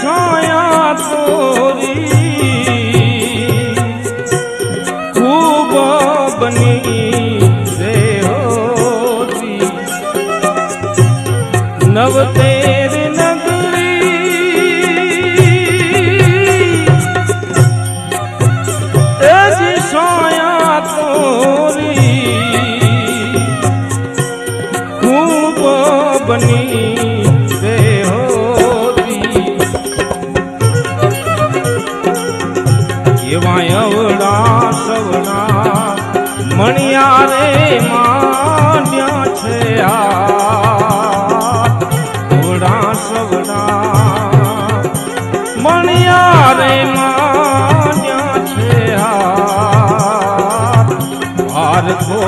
soya તોરી ખૂબ બની રે હોતી નવતેર નગરી એજી સોયા તોરી ખૂબ બની રે હોતી એવા અવડા સવડા મણિયા રે માન્યા છે અવડા સવડા મણિયા રે માન્યા છે હાર ખો